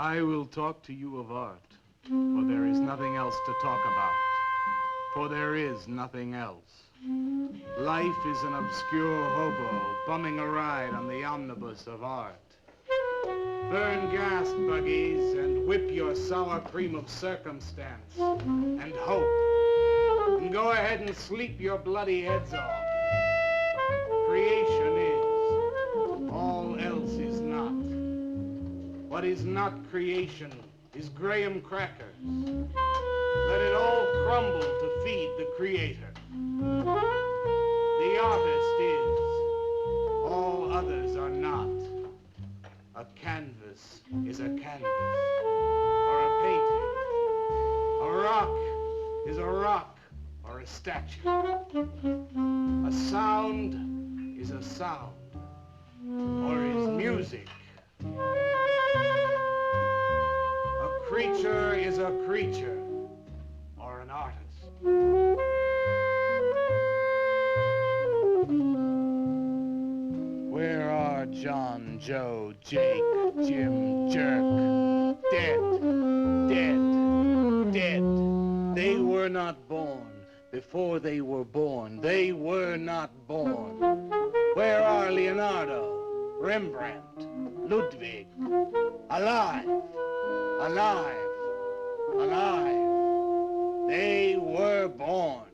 I will talk to you of art, for there is nothing else to talk about. For there is nothing else. Life is an obscure hobo bumming a ride on the omnibus of art. Burn gas buggies and whip your sour cream of circumstance and hope. And go ahead and sleep your bloody heads off. Creation is. All else is not. What is not creation is graham crackers. Let it all crumble to feed the creator. The artist is. All others are not. A canvas is a canvas, or a painting. A rock is a rock, or a statue. A sound is a sound, or is music. A creature is a creature, or an artist. Where are John, Joe, Jake, Jim, Jerk? Dead, dead, dead. They were not born. Before they were born, they were not born. Where are Leonardo, Rembrandt, Ludwig? Alive, alive, alive. They were born.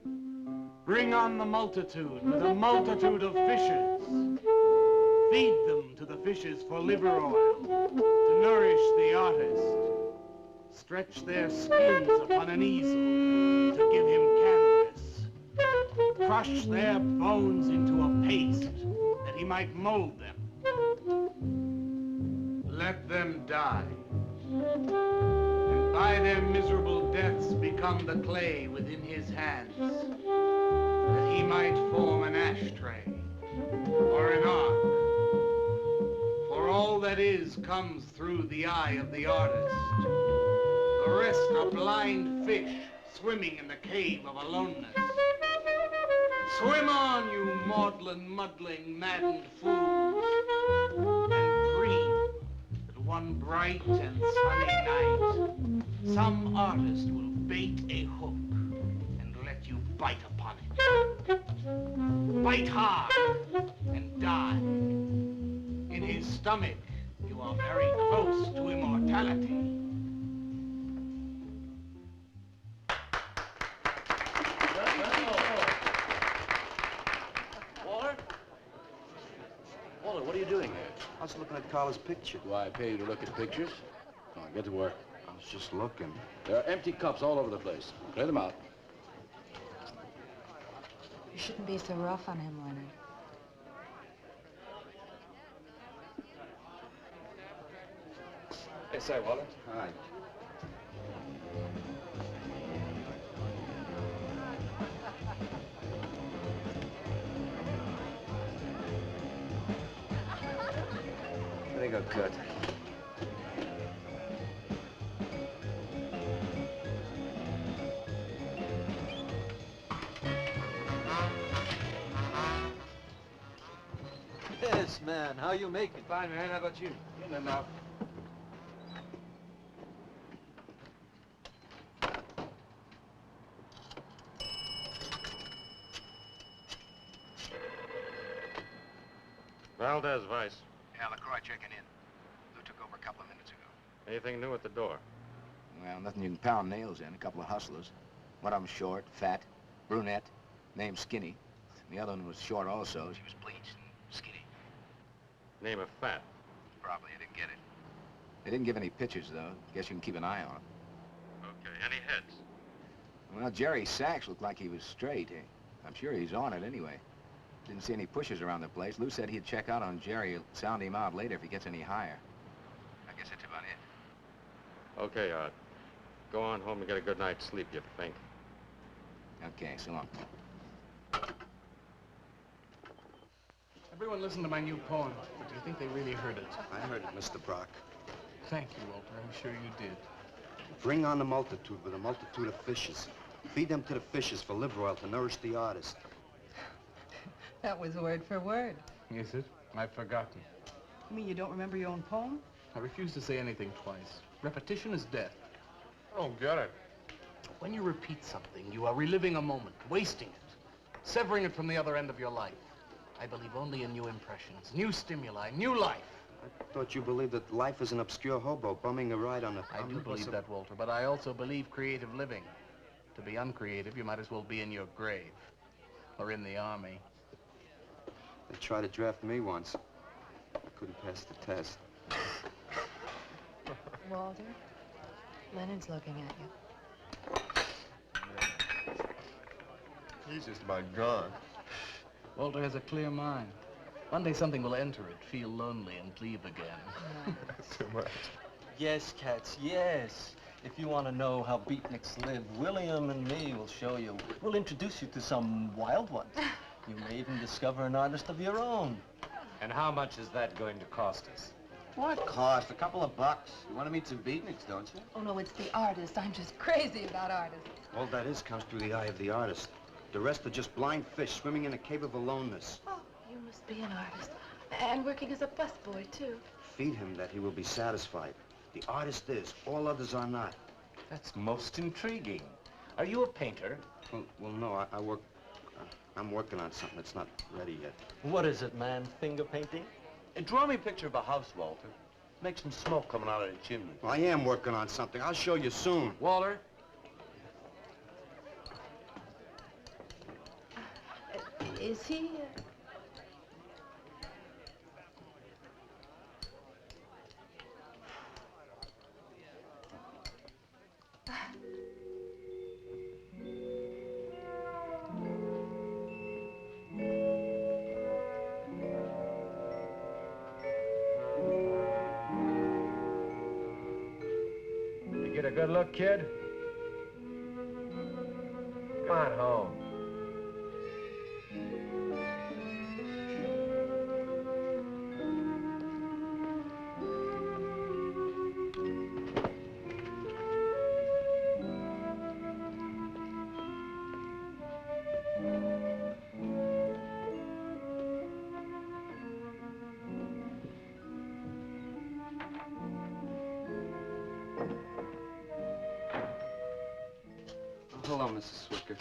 Bring on the multitude with a multitude of fishes. Feed them to the fishes for liver oil, to nourish the artist. Stretch their skins upon an easel to give him canvas. Crush their bones into a paste that he might mold them. Let them die. And by their miserable deaths become the clay within his hands, that he might form an ashtray or an ark. All that is comes through the eye of the artist. The rest are blind fish swimming in the cave of aloneness. Swim on, you maudlin, muddling, maddened fools, and dream that one bright and sunny night, some artist will bait a hook and let you bite upon it. Bite hard and die. In his stomach, you are very close to immortality. Walter? Walter, what are you doing here? I was looking at Carla's picture. Do I pay you to look at pictures? Come on, get to work. I was just looking. There are empty cups all over the place. Clear them out. You shouldn't be so rough on him, Leonard. Hey, say, Walter. Hi. There you go, Kurt. Yes, man. How you making? Fine, man. How about you? In and out. Valdez, Vice. Yeah, Lacroix checking in. Lou took over a couple of minutes ago. Anything new at the door? Well, nothing you can pound nails in. A couple of hustlers. One of them short, fat, brunette, named Skinny. The other one was short also. She was bleached and skinny. Name of fat. Probably I didn't get it. They didn't give any pictures, though. Guess you can keep an eye on them. Okay, any heads? Well, Jerry Sachs looked like he was straight. I'm sure he's on it anyway. Didn't see any pushers around the place. Lou said he'd check out on Jerry. He'll sound him out later if he gets any higher. I guess that's about it. Okay, Art. Go on home and get a good night's sleep, you think. Okay, so long. Everyone listen to my new poem. Do you think they really heard it? I heard it, Mr. Brock. Thank you, Walter. I'm sure you did. Bring on the multitude with a multitude of fishes. Feed them to the fishes for liver oil to nourish the artist. That was word for word. Is it? I've forgotten. You mean you don't remember your own poem? I refuse to say anything twice. Repetition is death. I don't get it. When you repeat something, you are reliving a moment, wasting it, severing it from the other end of your life. I believe only in new impressions, new stimuli, new life. I thought you believed that life is an obscure hobo bumming a ride on a... I do believe that, Walter, but I also believe creative living. To be uncreative, you might as well be in your grave or in the army. They tried to draft me once. I couldn't pass the test. Walter, Leonard's looking at you. He's just about gone. Walter has a clear mind. One day something will enter it, feel lonely, and leave again. Too much. Yes, cats, yes. If you want to know how beatniks live, William and me will show you. We'll introduce you to some wild ones. You may even discover an artist of your own. And how much is that going to cost us? What cost? A couple of bucks. You want to meet some beatniks, don't you? Oh, no, it's the artist. I'm just crazy about artists. All that is comes through the eye of the artist. The rest are just blind fish swimming in a cave of aloneness. Oh, you must be an artist. And working as a busboy, too. Feed him that he will be satisfied. The artist is. All others are not. That's most intriguing. Are you a painter? Well, no, I work... I'm working on something that's not ready yet. What is it, man? Finger painting? Draw me a picture of a house, Walter. Make some smoke coming out of the chimney. Well, I am working on something. I'll show you soon. Walter? Is he... You get a good look, kid? Come on home. Hello, Mrs. Swickert.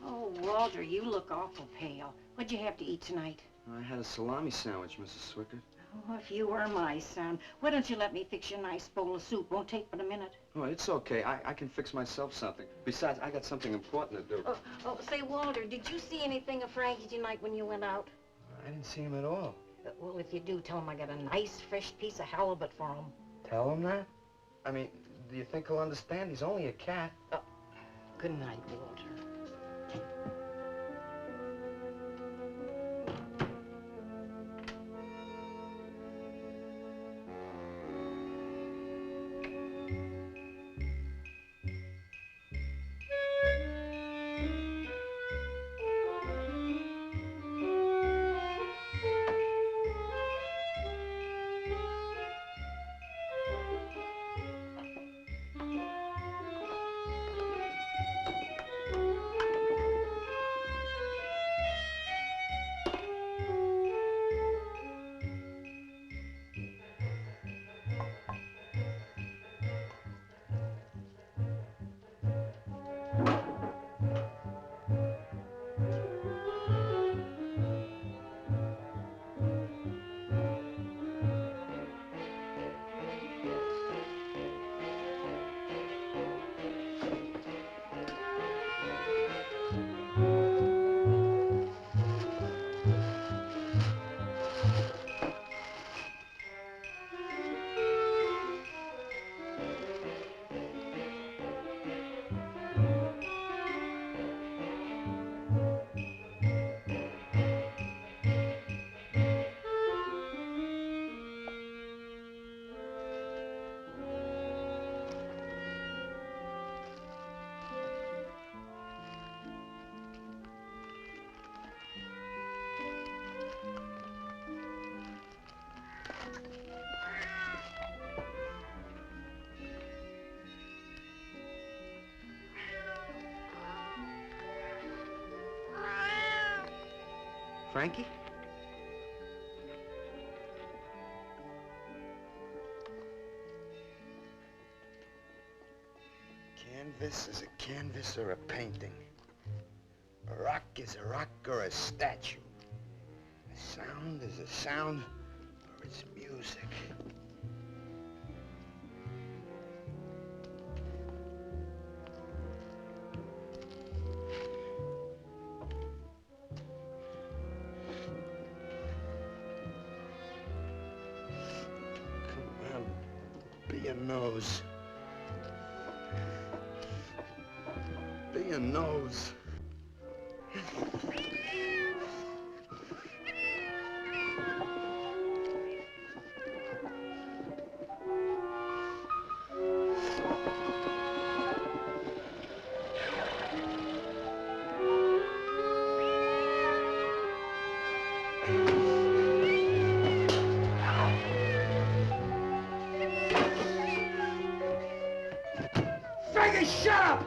Oh, Walter, you look awful pale. What'd you have to eat tonight? I had a salami sandwich, Mrs. Swickert. Oh, if you were my son, why don't you let me fix you a nice bowl of soup? Won't take but a minute. Oh, it's okay. I can fix myself something. Besides, I got something important to do. Say, Walter, did you see anything of Frankie tonight when you went out? I didn't see him at all. Well, if you do, tell him I got a nice, fresh piece of halibut for him. Tell him that? I mean, do you think he'll understand? He's only a cat. Good night, Walter. Frankie? canvas is a canvas or a painting. A rock is a rock or a statue. A sound is a sound or it's music. Come on, be a nose. Be a nose. Frankie, shut up!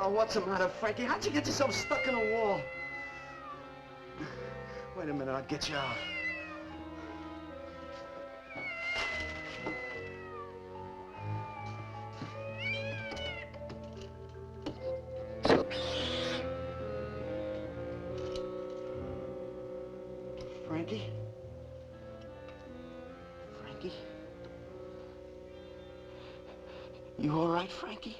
Oh, what's the matter, Frankie? How'd you get yourself stuck in a wall? Wait a minute, I'll get you out. Frankie? Frankie? You all right, Frankie?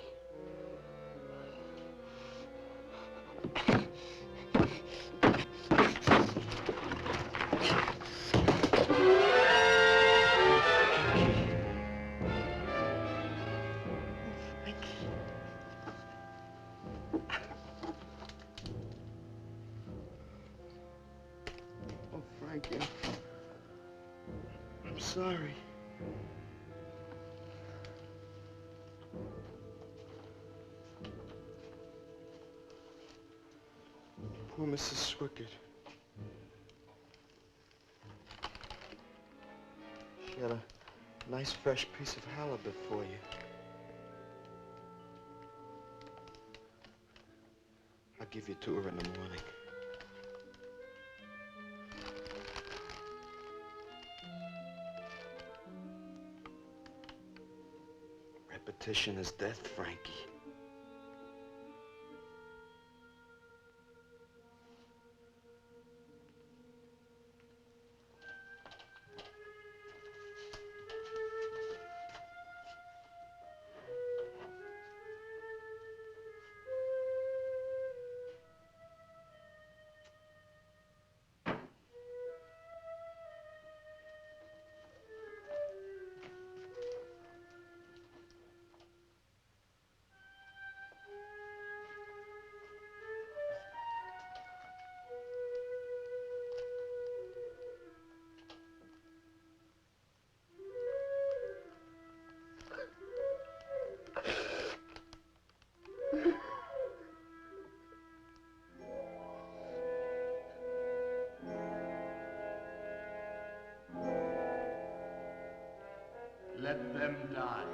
Oh, Frankie. I'm sorry. Poor Mrs. Swickert. She had a nice fresh piece of halibut for you. I'll give you to her in the morning. Repetition is death, Frankie. Let them die,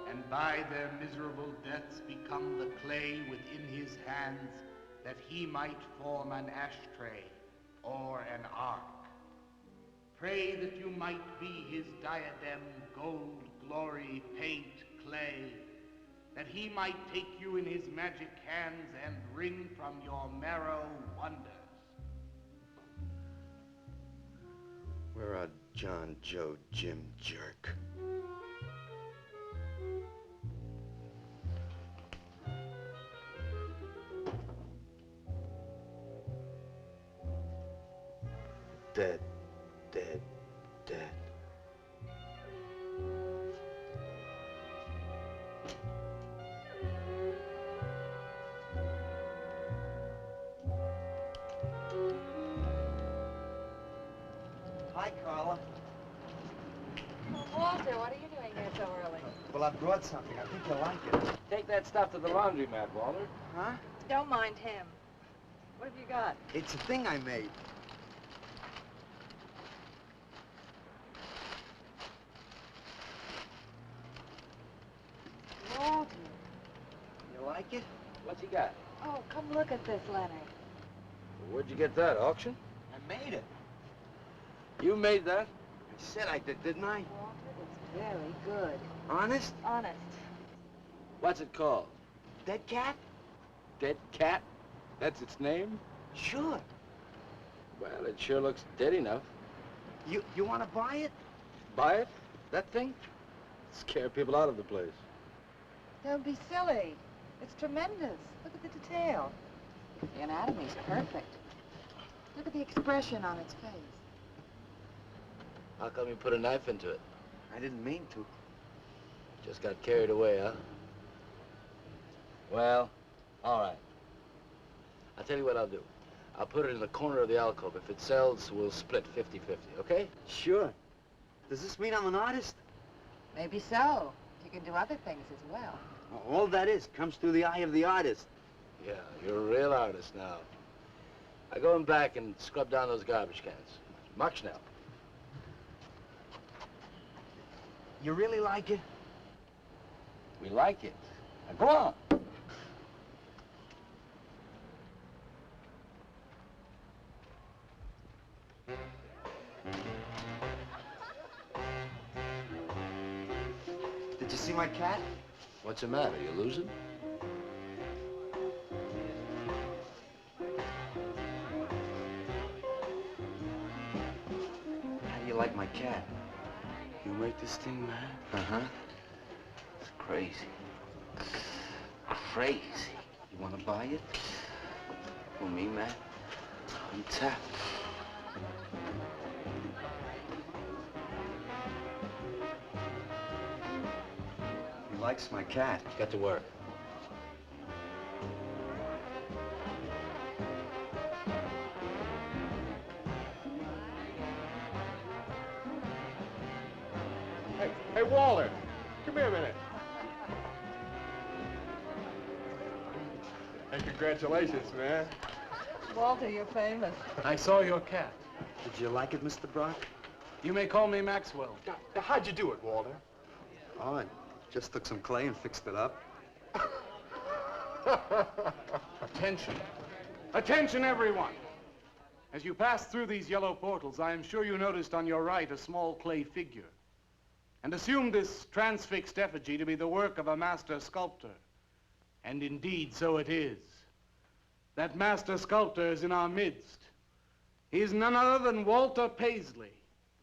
and by their miserable deaths become the clay within his hands, that he might form an ashtray or an ark. Pray that you might be his diadem, gold, glory, paint, clay, that he might take you in his magic hands and wring from your marrow wonders. Where are John, Joe, Jim, Jerk? Dead, dead, dead. Hi, Carla. Walter, what are you doing here so early? Well, I brought something. I think you'll like it. Take that stuff to the laundromat, Walter. Huh? Don't mind him. What have you got? It's a thing I made. Walter. You like it? What's he got? Oh, come look at this, Leonard. Where'd you get that, auction? I made it. You made that? I said I did, didn't I? Walter, it's very good. Honest? Honest. What's it called? Dead cat? Dead cat? That's its name? Sure. Well, it sure looks dead enough. You want to buy it? Buy it? That thing? Scare people out of the place. Don't be silly. It's tremendous. Look at the detail. The anatomy's perfect. Look at the expression on its face. How come you put a knife into it? I didn't mean to. Just got carried away, huh? Well, all right. I'll tell you what I'll do. I'll put it in the corner of the alcove. If it sells, we'll split 50-50, okay? Sure. Does this mean I'm an artist? Maybe so. You can do other things as well. All that is comes through the eye of the artist. Yeah, you're a real artist now. I go in back and scrub down those garbage cans. March now. You really like it? We like it. Now go on. Did you see my cat? What's the matter? You losing? How do you like my cat? You make this thing, man? Uh-huh. It's crazy. Crazy. You want to buy it? For me, man? I'm tapped. He likes my cat. Get to work. Hey, Waller, come here a minute. Hey, congratulations, man. Walter, you're famous. I saw your cat. Did you like it, Mr. Brock? You may call me Maxwell. Now, how'd you do it, Walter? Oh, I just took some clay and fixed it up. Attention. Attention, everyone. As you pass through these yellow portals, I am sure you noticed on your right a small clay figure, and assumed this transfixed effigy to be the work of a master sculptor. And indeed, so it is. That master sculptor is in our midst. He is none other than Walter Paisley,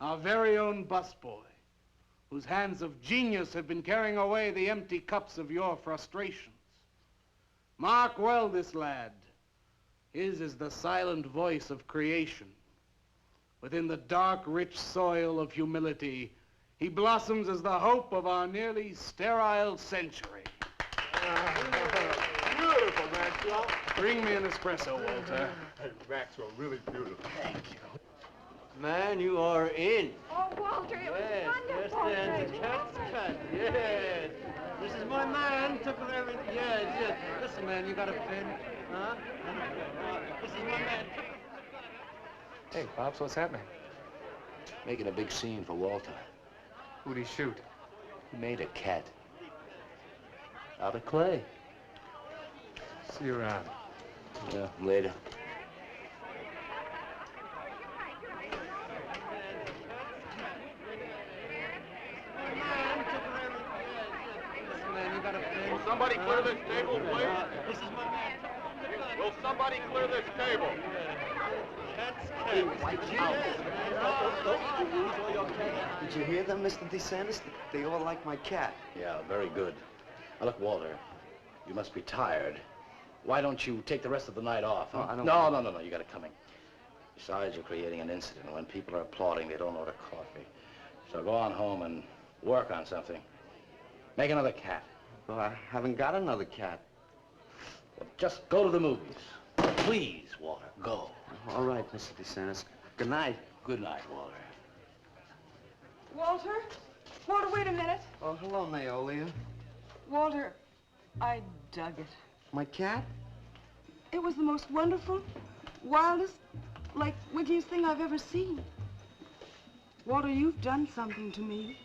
our very own busboy, whose hands of genius have been carrying away the empty cups of your frustrations. Mark well this lad. His is the silent voice of creation. Within the dark, rich soil of humility, he blossoms as the hope of our nearly sterile century. Beautiful, Maxwell. Bring me an espresso, Walter. Hey, Maxwell, really beautiful. Thank you. Man, you are in. Oh, Walter, it was Yes, wonderful. yes, the cat's cut. Yes. This is my man. Took with everything. Yes, yes. Listen, man, you got a pen? Huh? This is my man. Hey, Pops, what's happening? Making a big scene for Walter. Who'd he shoot? He made a cat. Out of clay. See you around. Yeah, later. Will somebody clear this table, please? This is my man. Will somebody clear this table? Did you hear them, Mr. DeSantis? They all like my cat. Yeah, very good. Now, look, Walter, you must be tired. Why don't you take the rest of the night off? Huh? Oh, I don't No, you got it coming. Besides, you're creating an incident. When people are applauding, they don't order coffee. So go on home and work on something. Make another cat. Well, I haven't got another cat. Well, just go to the movies. Please, Walter, go. All right, Mr. DeSantis. Good night. Good night, Walter. Walter? Walter, wait a minute. Oh, hello, Naolia. Walter, I dug it. My cat? It was the most wonderful, wildest, like, wittiest thing I've ever seen. Walter, you've done something to me.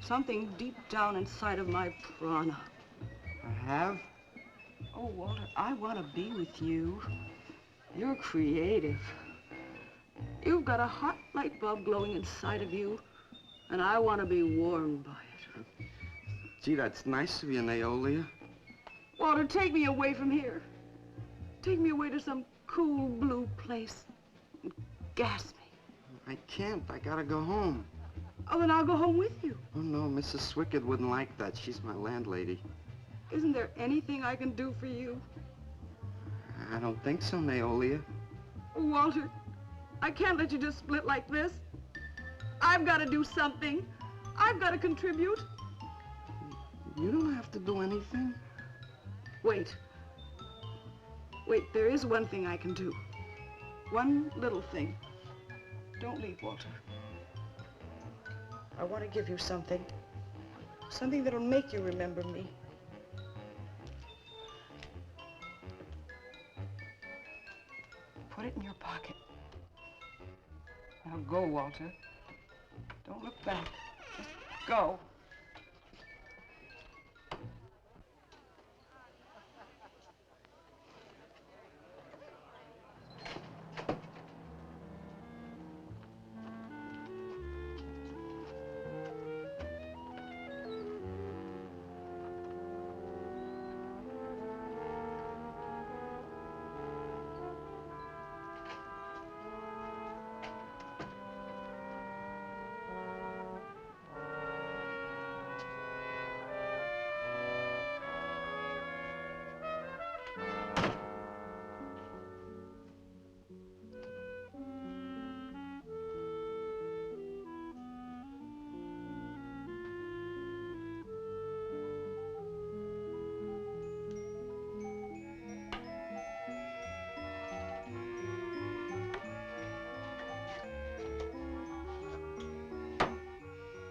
Something deep down inside of my prana. I have? Oh, Walter, I want to be with you. You're creative. You've got a hot light bulb glowing inside of you, and I want to be warmed by it. Gee, that's nice of you, Naolia. Walter, take me away from here. Take me away to some cool blue place. And gas me. I can't. I gotta go home. Oh, then I'll go home with you. Oh, no, Mrs. Swickert wouldn't like that. She's my landlady. Isn't there anything I can do for you? I don't think so, Naolia. Walter, I can't let you just split like this. I've got to do something. I've got to contribute. You don't have to do anything. Wait. Wait, there is one thing I can do. One little thing. Don't leave, Walter. I want to give you something. Something that'll make you remember me. Put it in your pocket. Now go, Walter. Don't look back. Just go.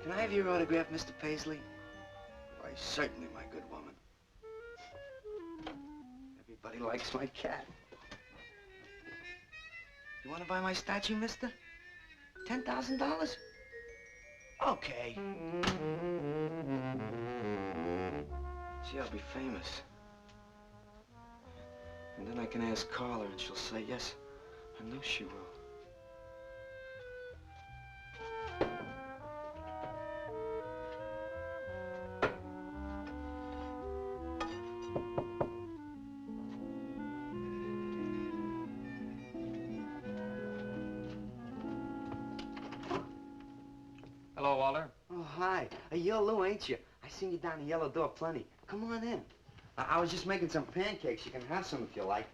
Can I have your autograph, Mr. Paisley? Why, certainly, my good woman. Everybody likes my cat. You want to buy my statue, mister? $10,000? Okay. Gee, I'll be famous. And then I can ask Carla, and she'll say yes. I know she will. Hello, Walter. Oh, hi. You're Lou, ain't you? I seen you down the yellow door plenty. Come on in. I was just making some pancakes. You can have some if you like.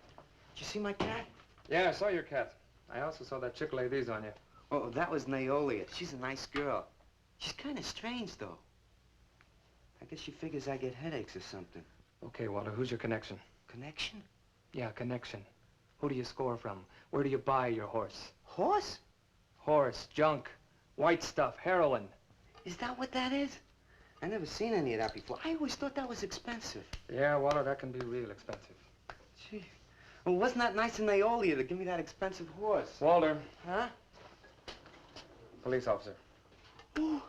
Did you see my cat? Yeah, I saw your cat. I also saw that chick lay these on you. Oh, that was Naolia. She's a nice girl. She's kind of strange, though. I guess she figures I get headaches or something. Okay, Walter, who's your connection? Connection? Yeah, connection. Who do you score from? Where do you buy your horse? Horse? Horse, junk, white stuff, heroin. Is that what that is? I never seen any of that before. I always thought that was expensive. Yeah, Walter, that can be real expensive. Gee. Well, wasn't that nice of Naolia to give me that expensive horse? Walter. Huh? Police officer. Oh,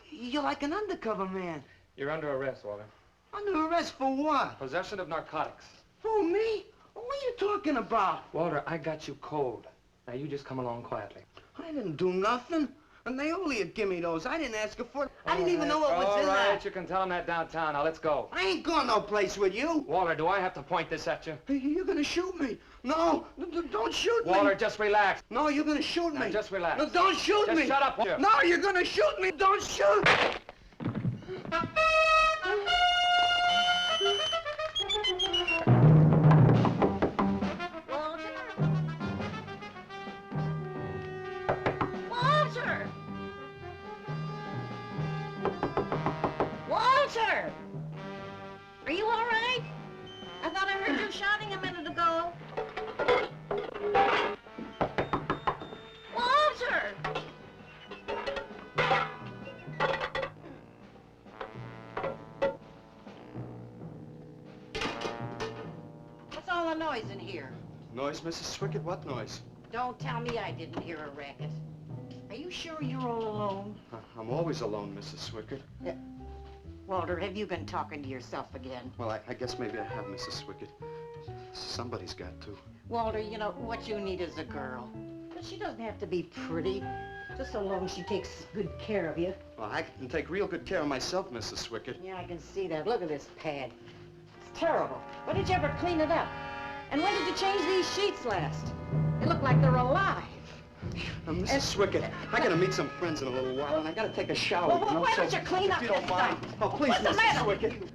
you're like an undercover man. You're under arrest, Walter. Under arrest for what? Possession of narcotics. For me? What are you talking about? Walter, I got you cold. Now you just come along quietly. I didn't do nothing. And Naolia give me those. I didn't ask her for it. I didn't even know what was in there. All right, you can tell him that downtown. Now, let's go. I ain't going no place with you. Walter, do I have to point this at you? You're gonna shoot me. No, don't shoot me. Walter, just relax. No, you're gonna shoot me. Now, just relax. No, don't shoot me. Just shut up, Walter. No, you're gonna shoot me. Don't shoot. Walter! Are you all right? I thought I heard you shouting a minute ago. Walter! What's all the noise in here? Noise, Mrs. Swickert? What noise? Don't tell me I didn't hear a racket. Are you sure you're all alone? I'm always alone, Mrs. Swickert. Walter, have you been talking to yourself again? Well, I guess maybe I have, Mrs. Swickert. Somebody's got to. Walter, you know, what you need is a girl. But she doesn't have to be pretty, just so long as she takes good care of you. Well, I can take real good care of myself, Mrs. Swickert. Yeah, I can see that. Look at this pad. terrible. When did you ever clean it up? And when did you change these sheets last? They look like they're alive. Mrs. Swickert, I gotta meet some friends in a little while, and I gotta take a shower. Well, why don't you clean up if you don't this mind. stuff? Oh, please, What's the Mrs. matter? Swickert.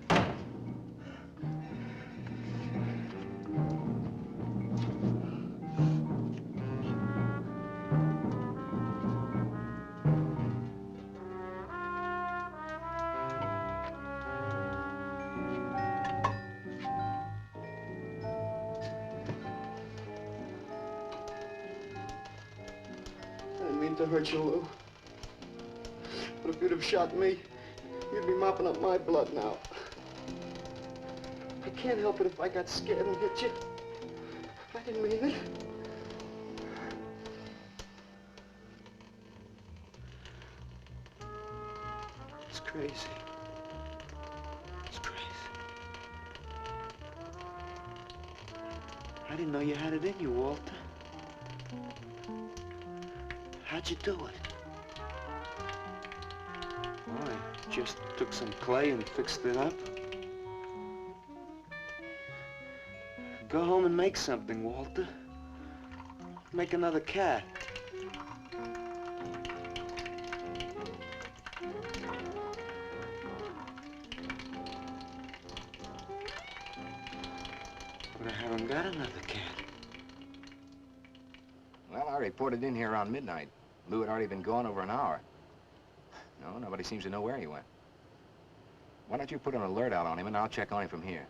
To hurt you, Lou. But if you'd have shot me, you'd be mopping up my blood now. I can't help it if I got scared and hit you. I didn't mean it. It's crazy. It's crazy. I didn't know you had it in you, Walter. How'd you do it? Oh, I just took some clay and fixed it up. Go home and make something, Walter. Make another cat. But I haven't got another cat. Well, I reported in here around midnight. Lou had already been gone over an hour. No, nobody seems to know where he went. Why don't you put an alert out on him, and I'll check on him from here.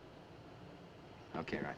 Okay, right.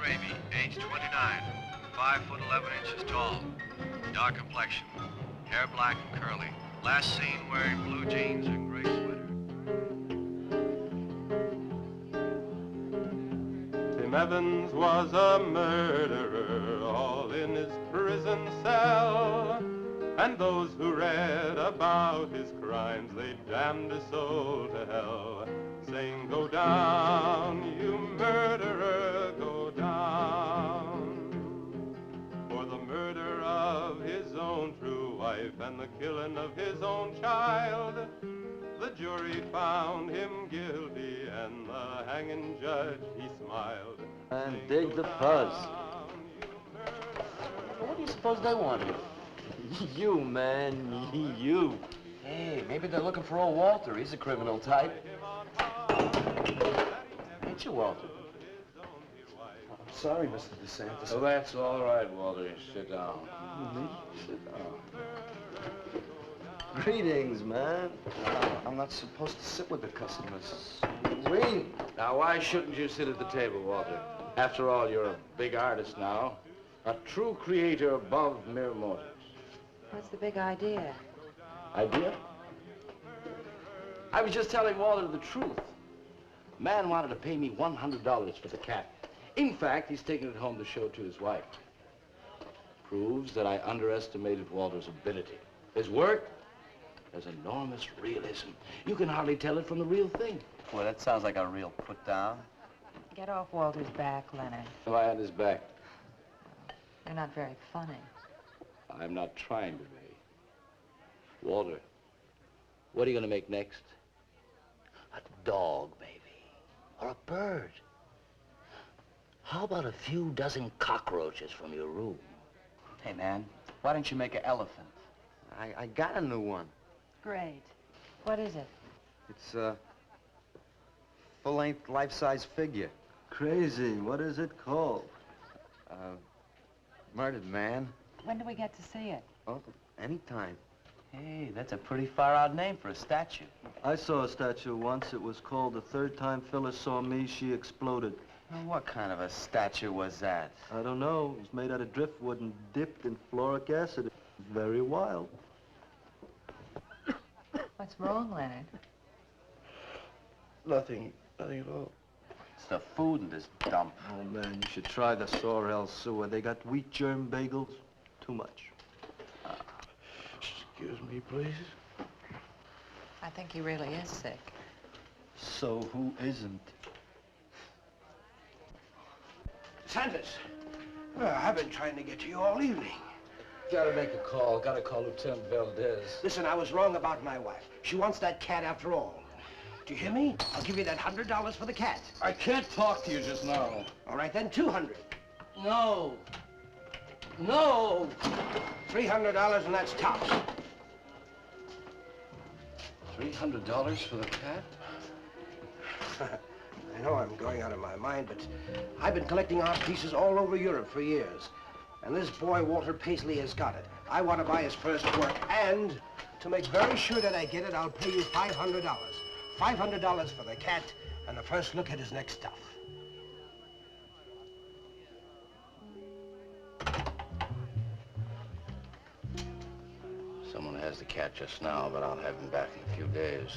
Raby, age 29, 5 foot 11 inches tall, dark complexion, hair black and curly. Last seen wearing blue jeans and gray sweater. Tim Evans was a murderer, all in his prison cell. And those who read about his crimes, they damned his soul to hell, saying, "Go down, you murderer, go down." For the murder of his own true wife and the killing of his own child, the jury found him guilty, and the hanging judge, he smiled. And dig the fuzz. What do you suppose they wanted? You, man, you. Hey, maybe they're looking for old Walter. He's a criminal type. Ain't you, Walter? I'm sorry, Mr. DeSantis. Oh, that's all right, Walter. Sit down. Me? Sit down. Greetings, man. I'm not supposed to sit with the customers. Wait. Now, why shouldn't you sit at the table, Walter? After all, you're a big artist now. A true creator above mere mortals. What's the big idea? Idea? I was just telling Walter the truth. Man wanted to pay me $100 for the cat. In fact, he's taking it home to show to his wife. Proves that I underestimated Walter's ability. His work has enormous realism. You can hardly tell it from the real thing. Well, that sounds like a real put down. Get off Walter's back, Leonard. Am I on his back? You're not very funny. I'm not trying to be. Walter, what are you going to make next? A dog, maybe. Or a bird. How about a few dozen cockroaches from your room? Hey, man, Why don't you make an elephant? I got a new one. Great. What is it? It's a full-length, life-size figure. Crazy. What is it called? Murdered man. When do we get to see it? Oh, anytime. Hey, that's a pretty far-out name for a statue. I saw a statue once. It was called The Third Time Phyllis Saw Me, She Exploded. Now, what kind of a statue was that? I don't know. It was made out of driftwood and dipped in fluoric acid. Very wild. What's wrong, Leonard? Nothing at all. It's the food in this dump. Oh, man, you should try the Sorrel sewer. They got wheat germ bagels. Too much. Excuse me, please. I think he really is sick. So who isn't? Santis, I've been trying to get to you all evening. Gotta make a call. Gotta call Lieutenant Valdez. Listen, I was wrong about my wife. She wants that cat after all. Do you hear me? I'll give you that $100 for the cat. I can't talk to you just now. All right, then, 200. No. No. $300, and that's tops. $300 for the cat? I know I'm going out of my mind, but I've been collecting art pieces all over Europe for years. And this boy, Walter Paisley, has got it. I want to buy his first work, and to make very sure that I get it, I'll pay you $500. $500 for the cat, and the first look at his next stuff. Someone has the cat just now, but I'll have him back in a few days.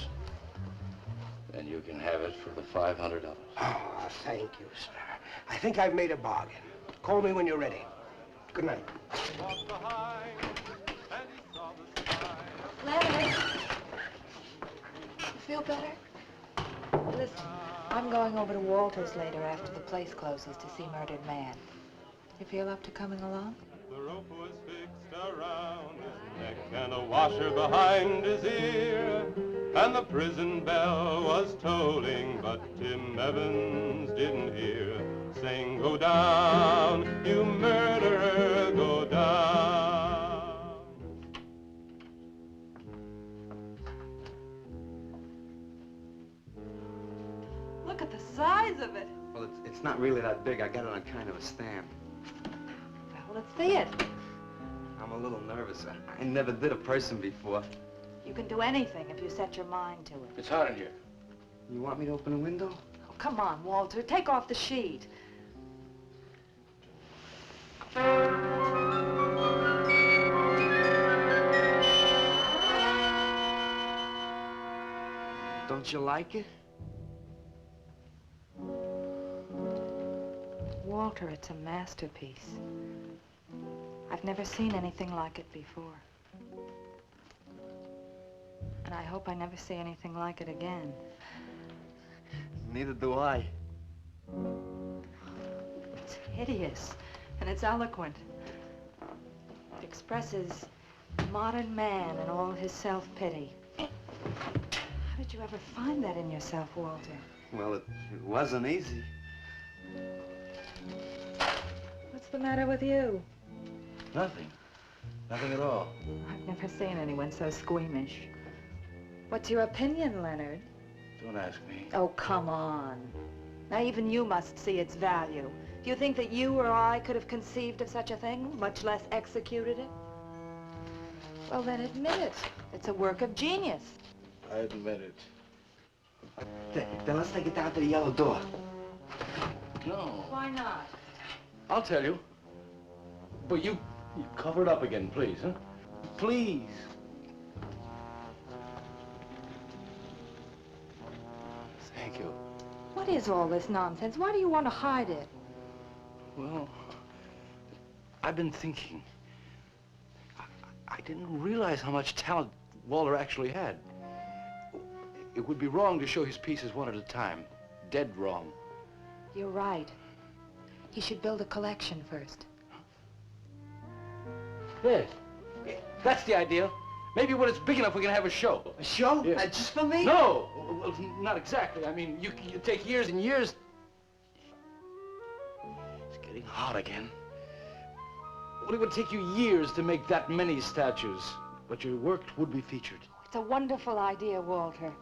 Then you can have it for the $500. Oh, thank you, sir. I think I've made a bargain. Call me when you're ready. Good night. Leonard! You feel better? Listen, I'm going over to Walter's later after the place closes to see Murdered Man. You feel up to coming along? The rope was fixed around his neck and a washer behind his ear, and the prison bell was tolling, but Tim Evans didn't hear. Saying, go down, you murderer, go down. Look at the size of it. Well, it's not really that big. I got it on kind of a stand. Well, let's see it. I'm a little nervous. I never did a person before. You can do anything if you set your mind to it. It's hot in here. You want me to open a window? Oh, come on, Walter. Take off the sheet. Don't you like it? Walter, it's a masterpiece. I've never seen anything like it before. And I hope I never see anything like it again. Neither do I. It's hideous, and it's eloquent. It expresses modern man and all his self-pity. How did you ever find that in yourself, Walter? Well, it wasn't easy. What's the matter with you? Nothing. Nothing at all. I've never seen anyone so squeamish. What's your opinion, Leonard? Don't ask me. Oh, come on. Now, even you must see its value. Do you think that you or I could have conceived of such a thing, much less executed it? Well, then admit it. It's a work of genius. I admit it. Then let's take it down to the yellow door. No. Why not? I'll tell you. But you cover it up again, please, huh? Please. Thank you. What is all this nonsense? Why do you want to hide it? Well, I've been thinking. I didn't realize how much talent Walter actually had. It would be wrong to show his pieces one at a time. Dead wrong. You're right. He should build a collection first. Yes. That's the idea. Maybe when it's big enough, we can have a show. A show? Yes. Just for me? No! Well, not exactly. I mean, you take years and years. It's getting hot again. Well, it would take you years to make that many statues, but your work would be featured. It's a wonderful idea, Walter.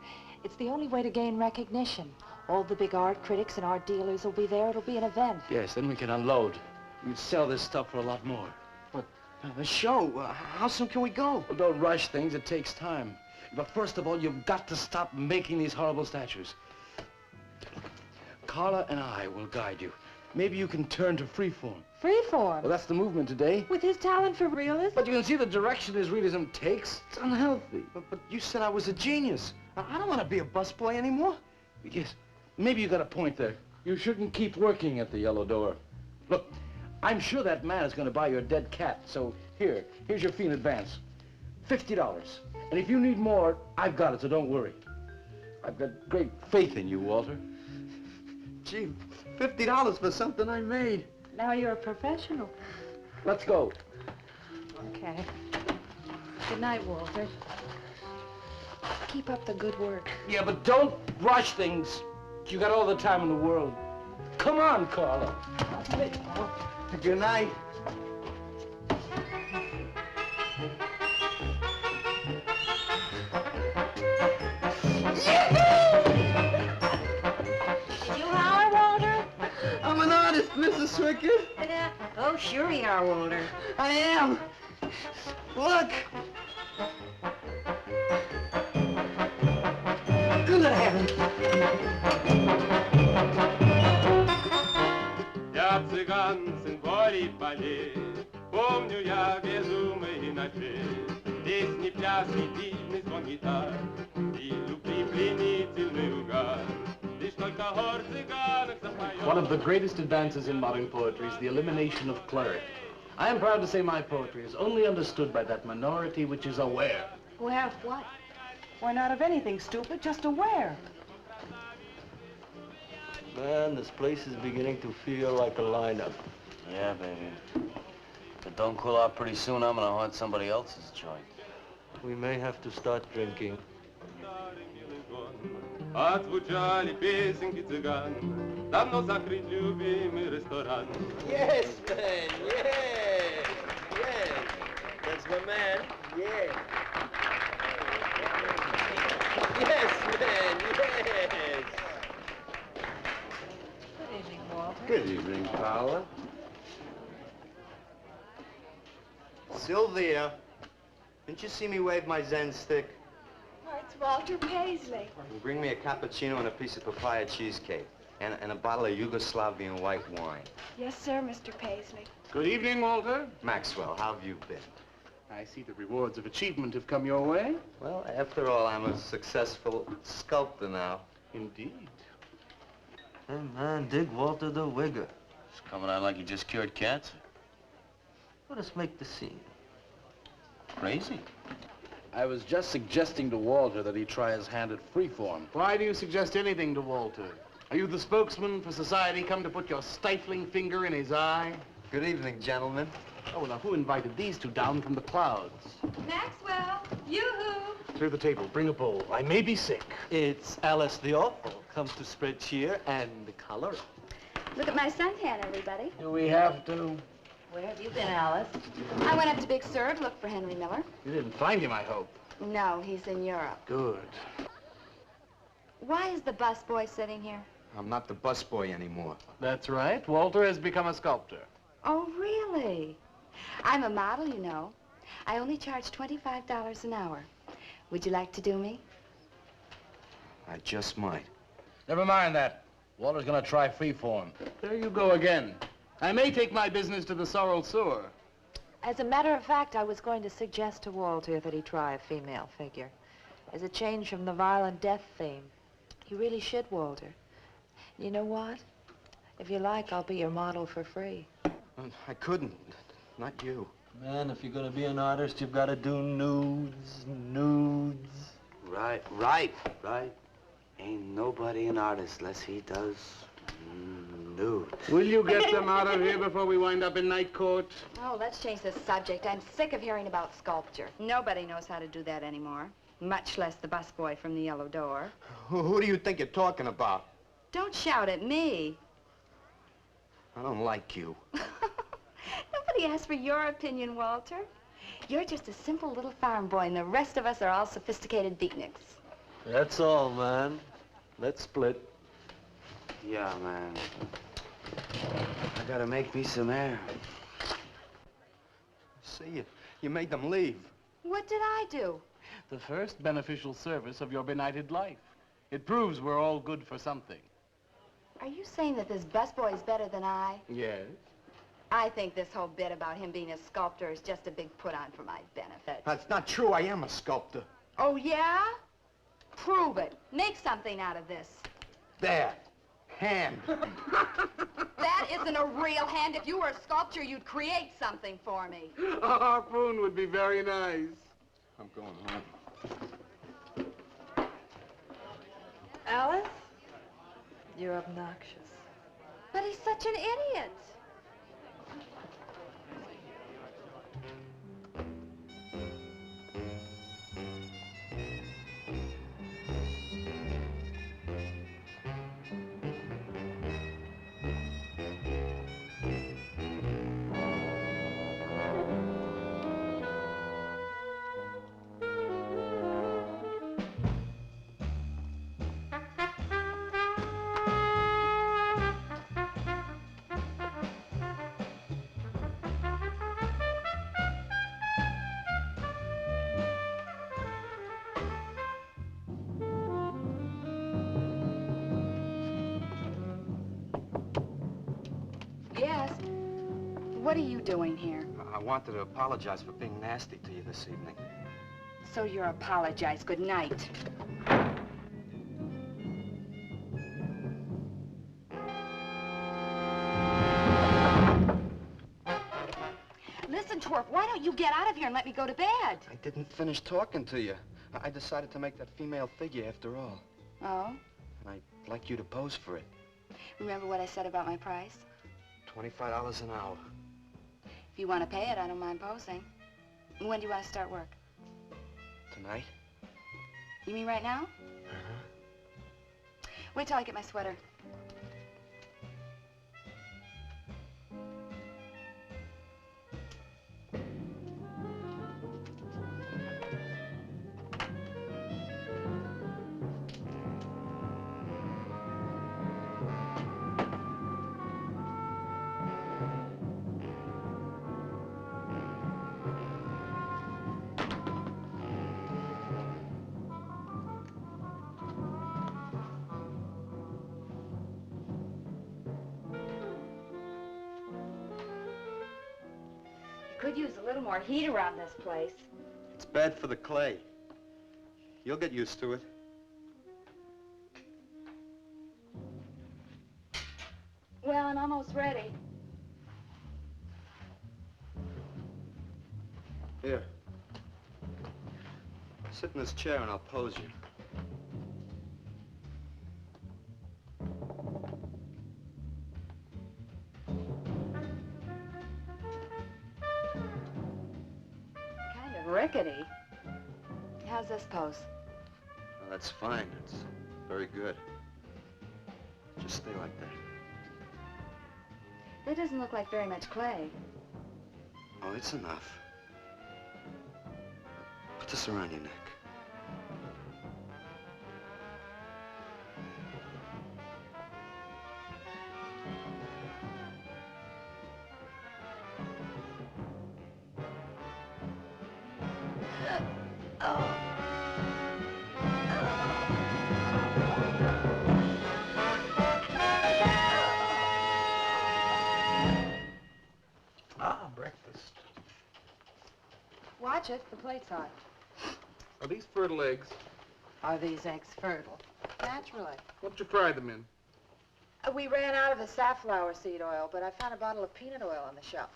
It's the only way to gain recognition. All the big art critics and art dealers will be there. It'll be an event. Yes, then we can unload. We'd sell this stuff for a lot more. But the show, how soon can we go? Well, don't rush things. It takes time. But first of all, you've got to stop making these horrible statues. Carla and I will guide you. Maybe you can turn to freeform. Freeform? Well, that's the movement today. With his talent for realism? But you can see the direction his realism takes. It's unhealthy. But you said I was a genius. I don't want to be a busboy anymore. Yes, maybe you got a point there. You shouldn't keep working at the Yellow Door. Look, I'm sure that man is going to buy your dead cat, so here's your fee in advance. $50. And if you need more, I've got it, so don't worry. I've got great faith in you, Walter. Gee, $50 for something I made. Now you're a professional. Let's go. Okay. Good night, Walter. Keep up the good work. Yeah, but don't rush things. You got all the time in the world. Come on, Carla. Good night. Did you holler, Walter? I'm an artist, Mrs. Swickert. Oh, sure you are, Walter. I am. Look. Good heavens. Я цыган, сын полей полей, помню я безумные ночи, песни, пляски, дивный звон гитар и любви пленительный угар. Лишь только хор цыганок запоет. One of the greatest advances in modern poetry is the elimination of cleric. I am proud to say my poetry is only understood by that minority which is aware. Aware of what? Why, not of anything, stupid, just aware. Man, this place is beginning to feel like a lineup. Yeah, baby. If it don't cool out pretty soon, I'm gonna haunt somebody else's joint. We may have to start drinking. Отзвучали песенки цыган, давно закрыт любимый ресторан. Yes, man, yeah, yeah. That's my man, yeah. Yes, man, yes. Good evening, Walter. Good evening, Carla. Sylvia, didn't you see me wave my Zen stick? Oh, it's Walter Paisley. Bring me a cappuccino and a piece of papaya cheesecake. And a bottle of Yugoslavian white wine. Yes, sir, Mr. Paisley. Good evening, Walter. Maxwell, how have you been? I see the rewards of achievement have come your way. Well, after all, I'm a successful sculptor now. Indeed. Hey, man, dig Walter the Wigger. It's coming out like you just cured cancer. Let us make the scene. Crazy. I was just suggesting to Walter that he try his hand at freeform. Why do you suggest anything to Walter? Are you the spokesman for society come to put your stifling finger in his eye? Good evening, gentlemen. Oh, now who invited these two down from the clouds? Maxwell, yoo-hoo. Through the table, bring a bowl. I may be sick. It's Alice the Awful, comes to spread cheer and color. Look at my suntan, everybody. Do we have to? Where have you been, Alice? I went up to Big Sur to look for Henry Miller. You didn't find him, I hope. No, he's in Europe. Good. Why is the busboy sitting here? I'm not the busboy anymore. That's right. Walter has become a sculptor. Oh, really? I'm a model, you know. I only charge $25 an hour. Would you like to do me? I just might. Never mind that. Walter's gonna try freeform. There you go again. I may take my business to the sorrel sewer. As a matter of fact, I was going to suggest to Walter that he try a female figure. As a change from the violent death theme. He really should, Walter. You know what? If you like, I'll be your model for free. I couldn't. Not you. Man, if you're gonna be an artist, you've got to do nudes, nudes. Right. Ain't nobody an artist unless he does nudes. Will you get them out of here before we wind up in night court? Oh, let's change the subject. I'm sick of hearing about sculpture. Nobody knows how to do that anymore, much less the busboy from the Yellow Door. Who do you think you're talking about? Don't shout at me. I don't like you. No, but Nobody asked for your opinion, Walter. You're just a simple little farm boy, and the rest of us are all sophisticated beatniks. That's all, man. Let's split. Yeah, man. I gotta make me some air. See, you made them leave. What did I do? The first beneficial service of your benighted life. It proves we're all good for something. Are you saying that this busboy is better than I? Yes. I think this whole bit about him being a sculptor is just a big put-on for my benefit. That's not true. I am a sculptor. Oh, yeah? Prove it. Make something out of this. There. Hand. That isn't a real hand. If you were a sculptor, you'd create something for me. A harpoon would be very nice. I'm going home. Alice? You're obnoxious. But he's such an idiot. What are you doing here? I wanted to apologize for being nasty to you this evening. So you're apologize. Good night. Listen, Twerp, why don't you get out of here and let me go to bed? I didn't finish talking to you. I decided to make that female figure after all. Oh? And I'd like you to pose for it. Remember what I said about my price? $25 an hour. If you want to pay it, I don't mind posing. When do you want to start work? Tonight? You mean right now? Uh-huh. Wait till I get my sweater. Could use a little more heat around this place. It's bad for the clay. You'll get used to it. Well, I'm almost ready. Here. Sit in this chair and I'll pose you. Rickety. How's this pose? Oh, that's fine. It's very good. Just stay like that. That doesn't look like very much clay. Oh, it's enough. Put this around your neck. Watch it, the plate's hot. Are these fertile eggs? Are these eggs fertile? Naturally. What did you fry them in? We ran out of the safflower seed oil, but I found a bottle of peanut oil on the shelf.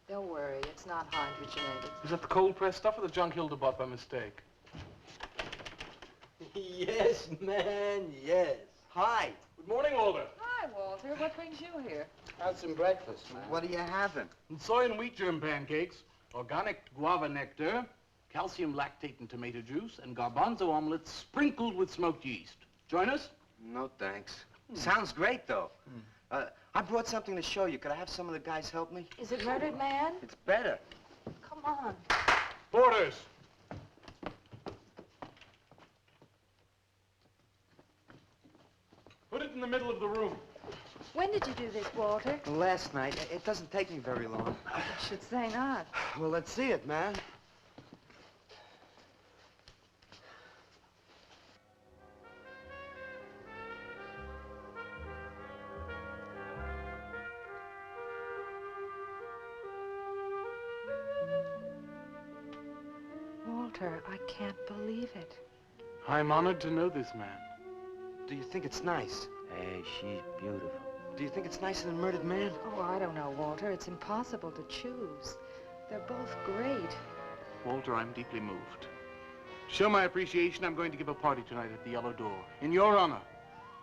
Don't worry, it's not hydrogenated. Is that the cold-pressed stuff or the junk Hilda bought by mistake? Yes, man, yes. Hi. Good morning, Walter. Hi, Walter. What brings you here? Have some breakfast, man. What are you having? And soy and wheat germ pancakes, organic guava nectar, calcium lactate and tomato juice, and garbanzo omelets sprinkled with smoked yeast. Join us? No, thanks. Sounds great, though. I brought something to show you. Could I have some of the guys help me? Is it Murdered Man? It's better. Come on. Boarders! Put it in the middle of the room. When did you do this, Walter? Last night. It doesn't take me very long. I should say not. Well, let's see it, man. Walter, I can't believe it. I'm honored to know this man. Do you think it's nice? Hey, she's beautiful. Do you think it's nicer than Murdered Man? Oh, I don't know, Walter. It's impossible to choose. They're both great. Walter, I'm deeply moved. To show my appreciation, I'm going to give a party tonight at the Yellow Door, in your honor.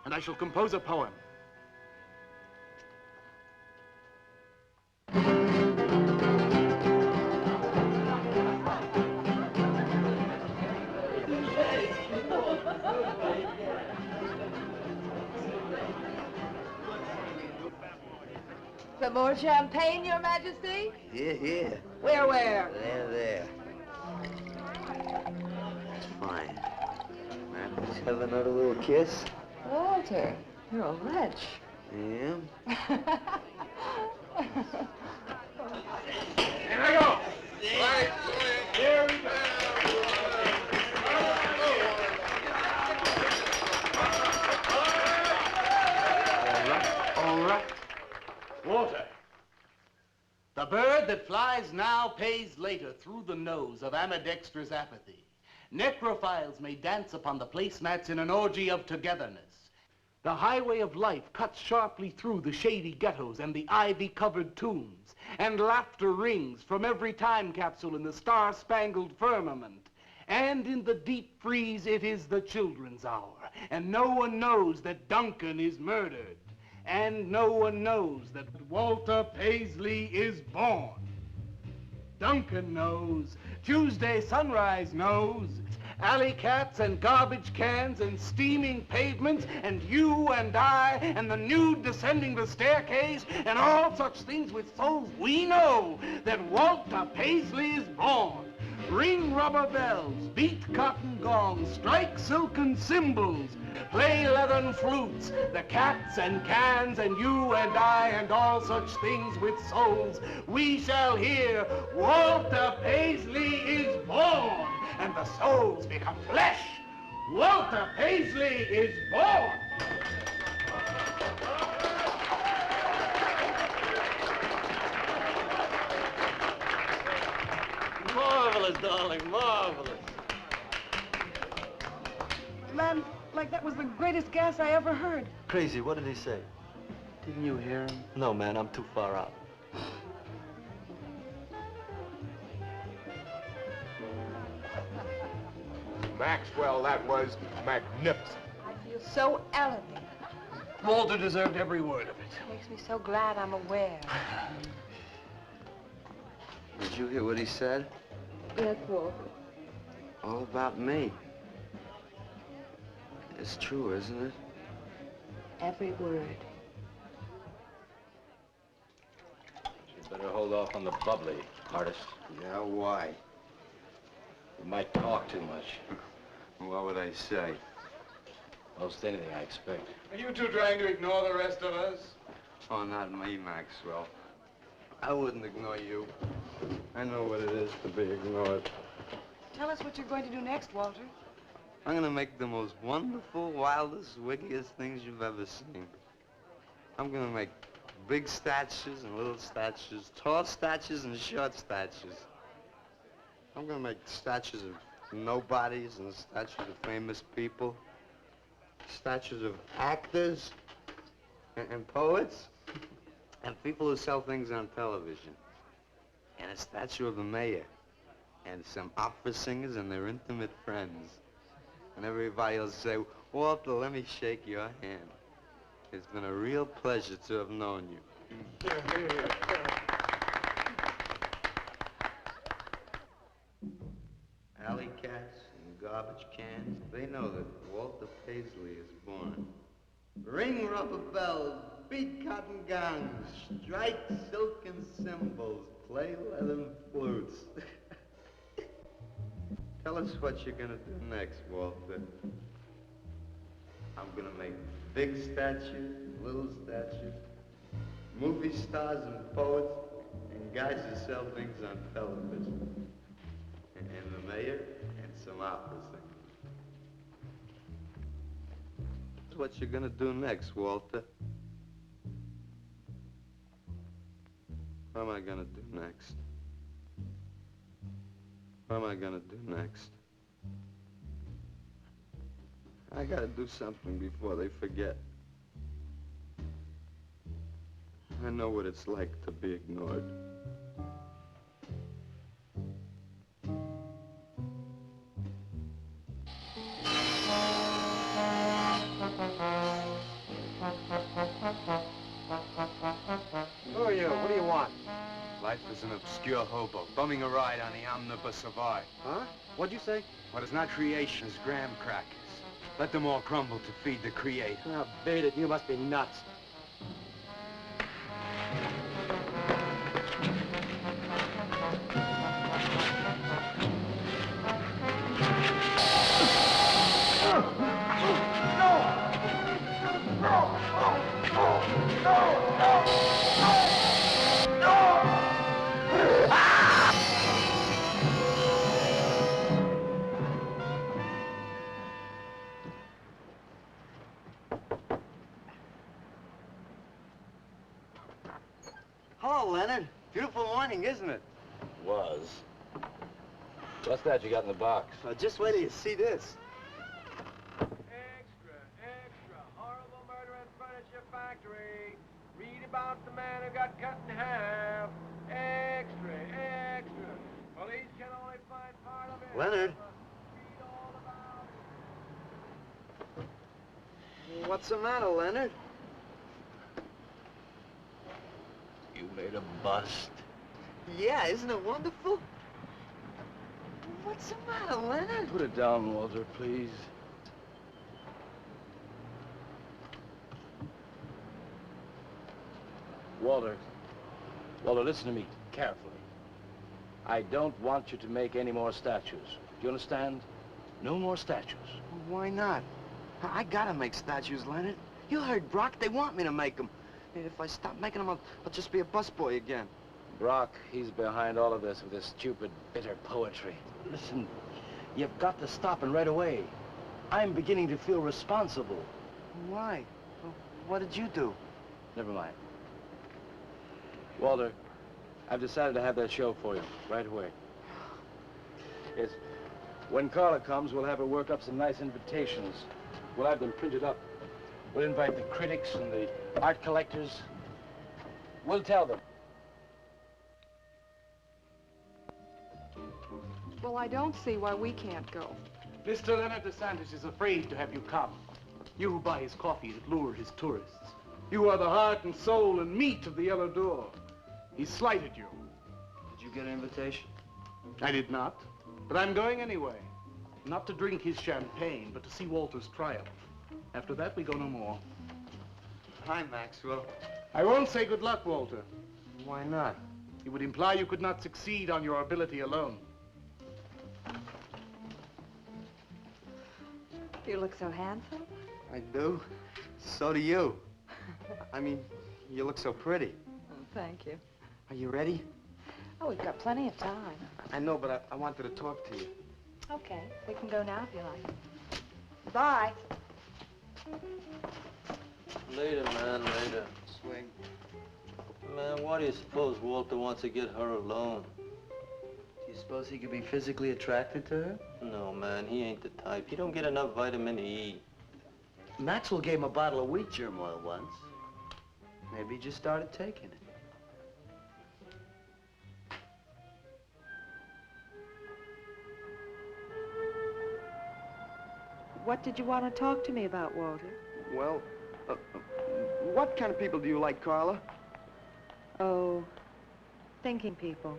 And I shall compose a poem. Some more champagne, Your Majesty? Here, here. Where? There. It's fine. Man, let's have another little kiss. Walter, you're a lech. Yeah. Here I go! Right, here we go! All right. Walter. The bird that flies now pays later through the nose of ambidextrous apathy. Necrophiles may dance upon the placemats in an orgy of togetherness. The highway of life cuts sharply through the shady ghettos and the ivy-covered tombs, and laughter rings from every time capsule in the star-spangled firmament. And in the deep freeze, it is the children's hour, and no one knows that Duncan is murdered. And no one knows that Walter Paisley is born. Duncan knows. Tuesday Sunrise knows. Alley cats and garbage cans and steaming pavements and you and I and the nude descending the staircase and all such things with souls, we know that Walter Paisley is born. Ring rubber bells, beat cotton gongs, strike silken cymbals, play leathern flutes, the cats and cans and you and I and all such things with souls. We shall hear Walter Paisley is born, and the souls become flesh. Walter Paisley is born. Marvelous, darling, marvelous. Man, like that was the greatest gas I ever heard. Crazy, what did he say? Didn't you hear him? No, man, I'm too far out. Maxwell, that was magnificent. I feel so elegant. Walter deserved every word of it. Makes me so glad I'm aware. Did you hear what he said? Yes, Walter. All about me. It's true, isn't it? Every word. You'd better hold off on the bubbly, artist. Yeah, why? You might talk too much. What would I say? Most anything, I expect. Are you two trying to ignore the rest of us? Oh, not me, Maxwell. I wouldn't ignore you. I know what it is to be ignored. Tell us what you're going to do next, Walter. I'm gonna make the most wonderful, wildest, wickedest things you've ever seen. I'm gonna make big statues and little statues, tall statues and short statues. I'm gonna make statues of nobodies and statues of famous people, statues of actors and poets and people who sell things on television, and a statue of the mayor and some opera singers and their intimate friends. And everybody will say, Walter, let me shake your hand. It's been a real pleasure to have known you. Alley cats and garbage cans, they know that Walter Paisley is born. Ring rubber bells, beat cotton gongs, strike silken cymbals, play leathern flutes. Tell us what you're gonna do next, Walter. I'm gonna make big statues, little statues, movie stars and poets, and guys who sell things on television. And the mayor and some opera singers. That's what you're gonna do next, Walter. What am I gonna do next? What am I gonna do next? I gotta do something before they forget. I know what it's like to be ignored. Who are you? What do you want? Life is an obscure hobo, bumming a ride on the omnibus of art. Huh? What'd you say? What is not creation is graham crackers. Let them all crumble to feed the creator. Oh, beat it. You must be nuts. Hello, Leonard. Beautiful morning, isn't it? Was. What's that you got in the box? Just wait till you see this. Extra, extra, horrible murder in furniture factory. Read about the man who got cut in half. Extra, extra. Police can only find part of it. Leonard. Read all about it. What's the matter, Leonard? You made a bust. Yeah, isn't it wonderful? What's the matter, Leonard? Put it down, Walter, please. Walter, listen to me carefully. I don't want you to make any more statues. Do you understand? No more statues. Why not? I gotta make statues, Leonard. You heard Brock. They want me to make them. If I stop making them, I'll just be a busboy again. Brock, he's behind all of this with his stupid, bitter poetry. Listen, you've got to stop and right away. I'm beginning to feel responsible. Why? What did you do? Never mind. Walter, I've decided to have that show for you right away. Yes. When Carla comes, we'll have her work up some nice invitations. We'll have them printed up. We'll invite the critics and the art collectors. We'll tell them. Well, I don't see why we can't go. Mr. Leonard Santis is afraid to have you come. You who buy his coffee that lure his tourists. You are the heart and soul and meat of the Yellow Door. He slighted you. Did you get an invitation? I did not, but I'm going anyway. Not to drink his champagne, but to see Walter's triumph. After that, we go no more. Hi, Maxwell. I won't say good luck, Walter. Why not? It would imply you could not succeed on your ability alone. You look so handsome. I do. So do you. I mean, you look so pretty. Oh, thank you. Are you ready? Oh, we've got plenty of time. I know, but I wanted to talk to you. Okay, we can go now if you like. Bye. Later, man, later. Swing. Man, why do you suppose Walter wants to get her alone? Do you suppose he could be physically attracted to her? No, man, he ain't the type. He don't get enough vitamin E. Maxwell gave him a bottle of wheat germ oil once. Maybe he just started taking it. What did you want to talk to me about, Walter? Well, what kind of people do you like, Carla? Oh, thinking people.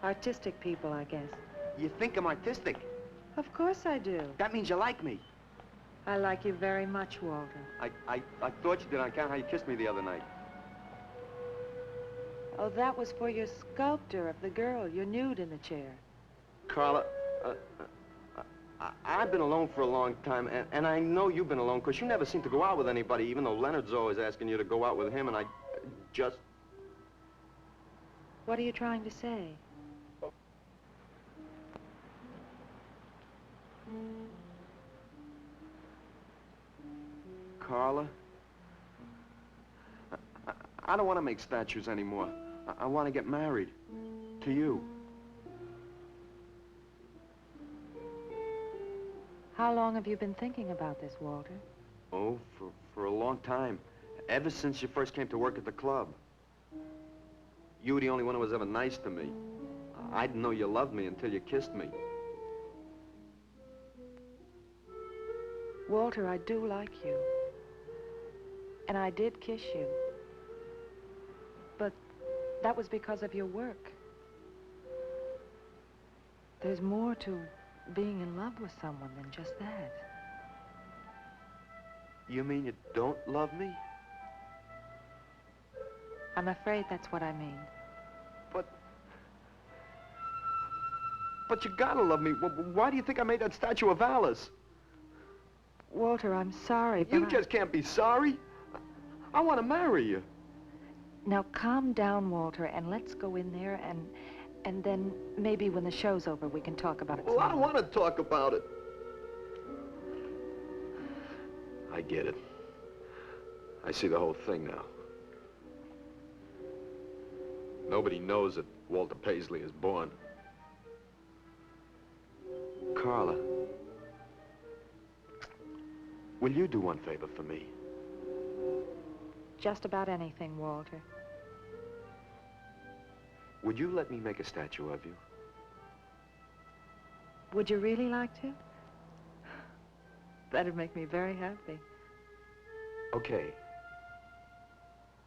Artistic people, I guess. You think I'm artistic? Of course I do. That means you like me. I like you very much, Walter. I thought you did on account of how you kissed me the other night. Oh, that was for your sculptor of the girl, your nude in the chair. Carla, I've been alone for a long time, and I know you've been alone, because you never seem to go out with anybody, even though Leonard's always asking you to go out with him, and I just... What are you trying to say? Carla, I don't want to make statues anymore. I want to get married. To you. How long have you been thinking about this, Walter? Oh, for a long time. Ever since you first came to work at the club. You were the only one who was ever nice to me. I didn't know you loved me until you kissed me. Walter, I do like you. And I did kiss you. But that was because of your work. There's more to being in love with someone than just that. You mean you don't love me? I'm afraid that's what I mean. But you gotta love me. Why do you think I made that statue of Alice? Walter, I'm sorry, but You just can't be sorry. I want to marry you. Now calm down, Walter, and let's go in there and then maybe when the show's over we can talk about it. Well, I don't want to talk about it. I get it. I see the whole thing now. Nobody knows that Walter Paisley is born. Carla, will you do one favor for me? Just about anything, Walter. Would you let me make a statue of you? Would you really like to? That'd make me very happy. Okay.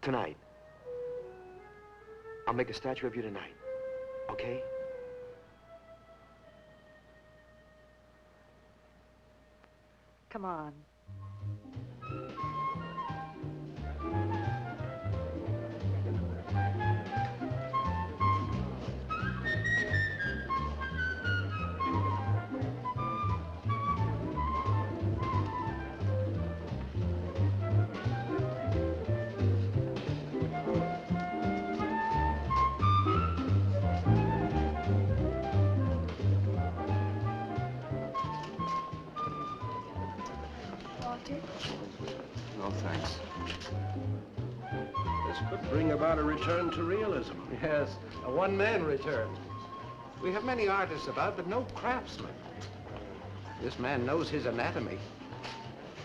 Tonight. I'll make a statue of you tonight. Okay? Come on. No, thanks. This could bring about a return to realism. Yes, a one-man return. We have many artists about, but no craftsmen. This man knows his anatomy.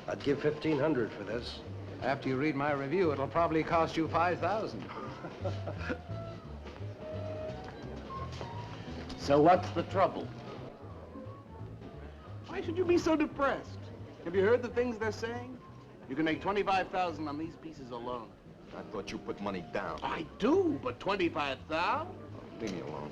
I'd give $1,500 for this. After you read my review, it'll probably cost you $5,000. So what's the trouble? Why should you be so depressed? Have you heard the things they're saying? You can make $25,000 on these pieces alone. I thought you put money down. I do, but $25,000? Leave me alone.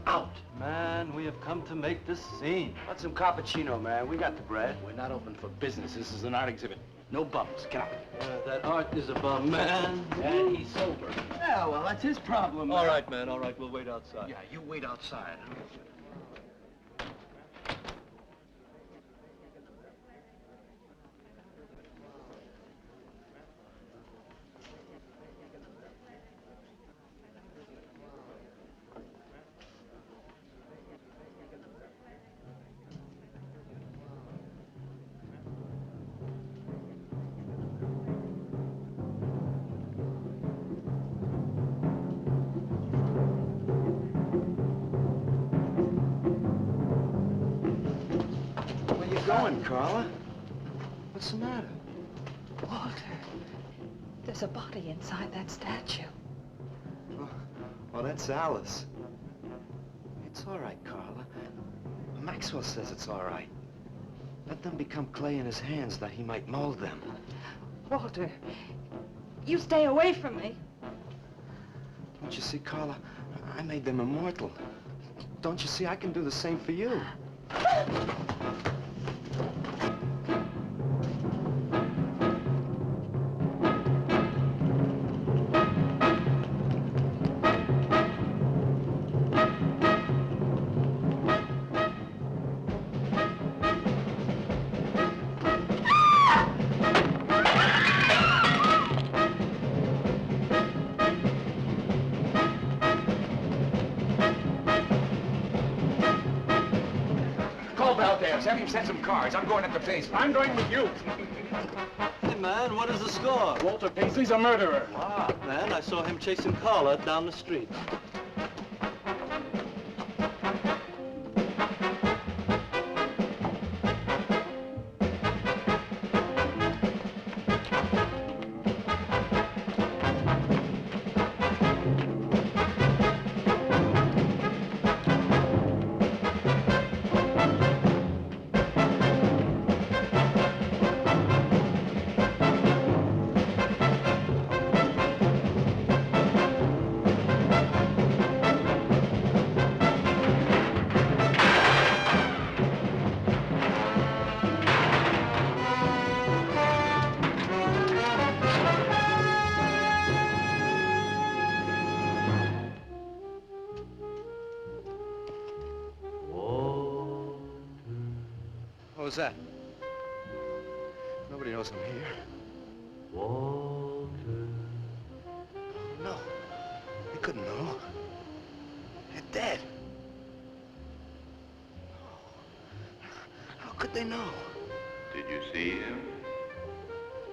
Out! Man, we have come to make this scene. Want some cappuccino, man? We got the bread. We're not open for business. This is an art exhibit. No bums. Get out. That art is a bum, man. And he's sober. Yeah, well, that's his problem, man. All right, man, all right. We'll wait outside. Yeah, you wait outside. Carla? What's the matter? Walter, there's a body inside that statue. Oh, that's Alice. It's all right, Carla. Maxwell says it's all right. Let them become clay in his hands that he might mold them. Walter, you stay away from me. Don't you see, Carla? I made them immortal. Don't you see, I can do the same for you. Have him set some cards. I'm going up to Paisley. I'm going with you. Hey, man, what is the score? Walter Paisley's a murderer. Wow, man, I saw him chasing Carla down the street. What was that? Nobody knows I'm here. Walter. No. They couldn't know. They're dead. How could they know? Did you see him?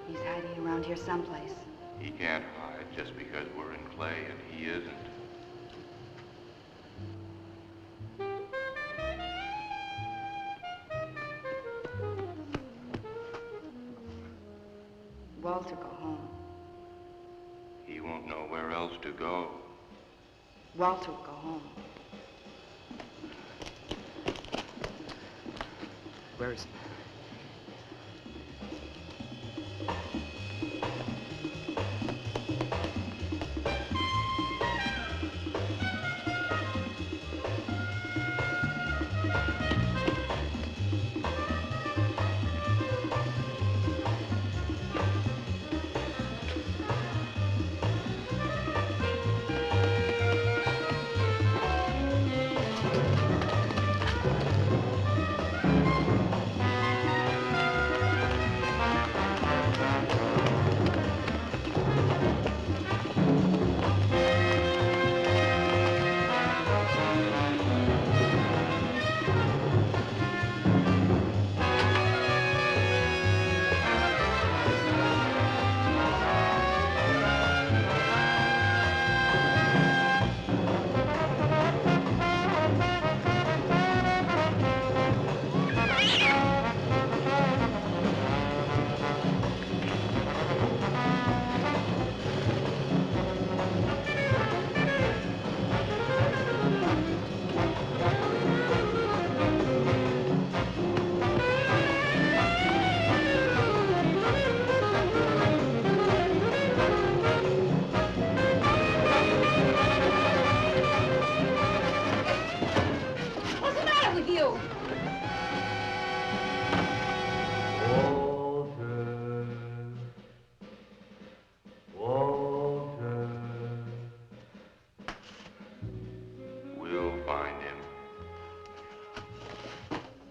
He's hiding around here someplace. He can't hide just because we're in clay and he isn't. Walter, go home. He won't know where else to go. Walter, go home. Where is he?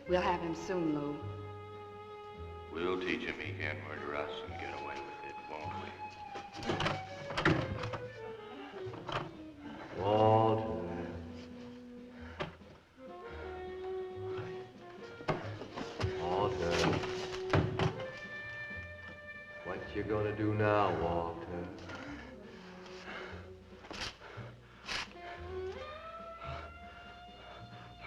We'll have him soon, Lou. We'll teach him he can't murder us and get away with it, won't we? Walter. Walter. What you gonna do now, Walter?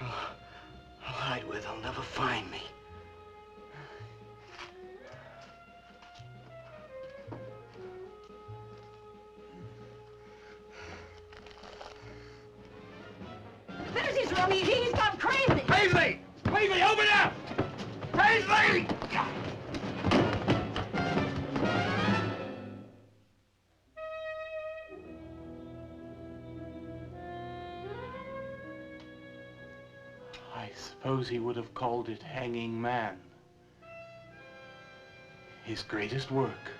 I'll hide where they'll never find me. There's his rummy. He's gone crazy. Paisley! Paisley, open up! Paisley! I suppose he would have called it Hanging Man. His greatest work.